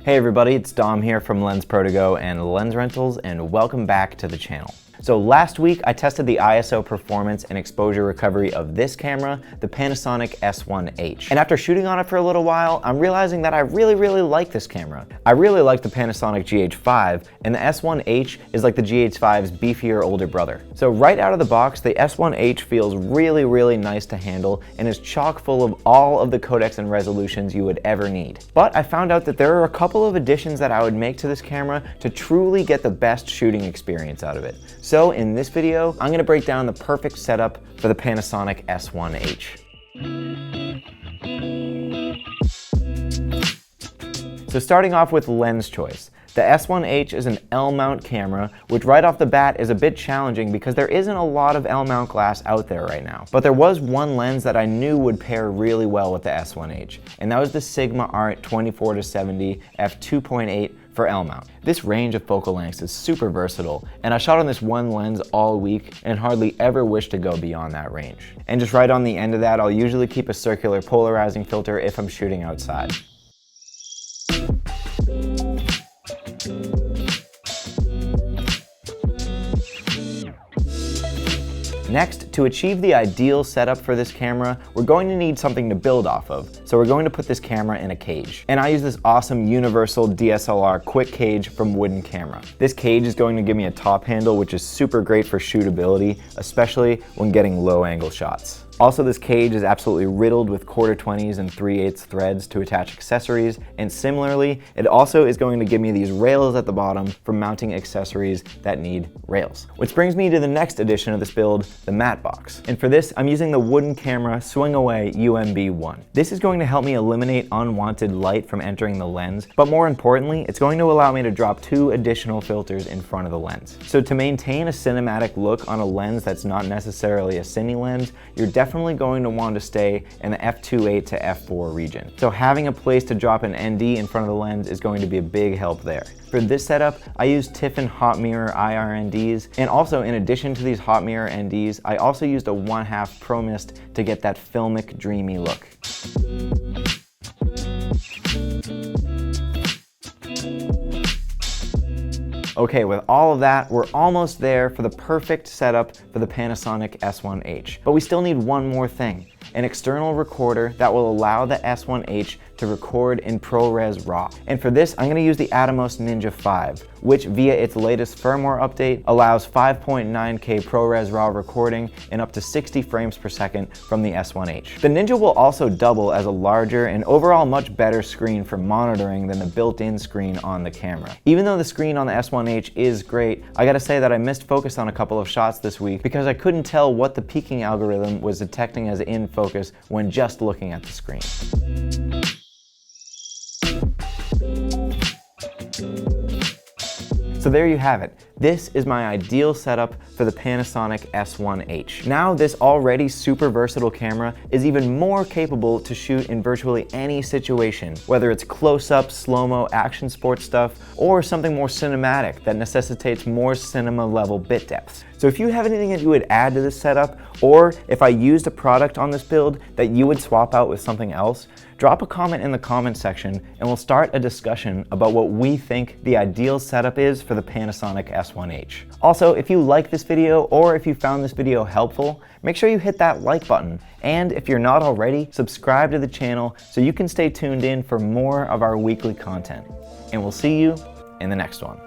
Hey everybody, it's Dom here from Lensprotogo and Lens Rentals, and welcome back to the channel. So last week I tested the ISO performance and exposure recovery of this camera, the Panasonic S1H. And after shooting on it for a little while, I'm realizing that I really like this camera. I really like the Panasonic GH5, and the S1H is like the GH5's beefier older brother. So right out of the box, the S1H feels really nice to handle and is chock full of all of the codecs and resolutions you would ever need. But I found out that there are a couple of additions that I would make to this camera to truly get the best shooting experience out of it. So in this video, I'm gonna break down the perfect setup for the Panasonic S1H. So starting off with lens choice. The S1H is an L-mount camera, which right off the bat is a bit challenging because there isn't a lot of L-mount glass out there right now. But there was one lens that I knew would pair really well with the S1H, and that was the Sigma Art 24-70 f2.8 for L-mount. This range of focal lengths is super versatile, and I shot on this one lens all week and hardly ever wish to go beyond that range. And just right on the end of that, I'll usually keep a circular polarizing filter if I'm shooting outside. Next, to achieve the ideal setup for this camera, we're going to need something to build off of. So we're going to put this camera in a cage. And I use this awesome universal DSLR quick cage from Wooden Camera. This cage is going to give me a top handle, which is super great for shootability, especially when getting low angle shots. Also, this cage is absolutely riddled with 1/4-20s and 3/8 threads to attach accessories, and similarly, it also is going to give me these rails at the bottom for mounting accessories that need rails. Which brings me to the next addition of this build, the matte box. And for this, I'm using the Wooden Camera Swing Away UMB1. This is going to help me eliminate unwanted light from entering the lens, but more importantly, it's going to allow me to drop 2 additional filters in front of the lens. So to maintain a cinematic look on a lens that's not necessarily a cine lens, you're definitely going to want to stay in the f2.8 to f4 region. So having a place to drop an ND in front of the lens is going to be a big help there. For this setup, I use Tiffin Hot Mirror IR NDs, and also in addition to these Hot Mirror NDs, I also used a 1/2 Pro Mist to get that filmic, dreamy look. Okay, with all of that, we're almost there for the perfect setup for the Panasonic S1H. But we still need one more thing, an external recorder that will allow the S1H to record in ProRes RAW. And for this, I'm gonna use the Atomos Ninja 5, which via its latest firmware update allows 5.9K ProRes RAW recording and up to 60 frames per second from the S1H. The Ninja will also double as a larger and overall much better screen for monitoring than the built-in screen on the camera. Even though the screen on the S1H is great, I gotta say that I missed focus on a couple of shots this week because I couldn't tell what the peaking algorithm was detecting as in focus when just looking at the screen. So there you have it. This is my ideal setup for the Panasonic S1H. Now this already super versatile camera is even more capable to shoot in virtually any situation, whether it's close-up, slow-mo, action sports stuff, or something more cinematic that necessitates more cinema-level bit depths. So if you have anything that you would add to this setup, or if I used a product on this build that you would swap out with something else, drop a comment in the comment section and we'll start a discussion about what we think the ideal setup is for the Panasonic S1H. Also, if you like this video or if you found this video helpful, make sure you hit that like button. And if you're not already, subscribe to the channel so you can stay tuned in for more of our weekly content. And we'll see you in the next one.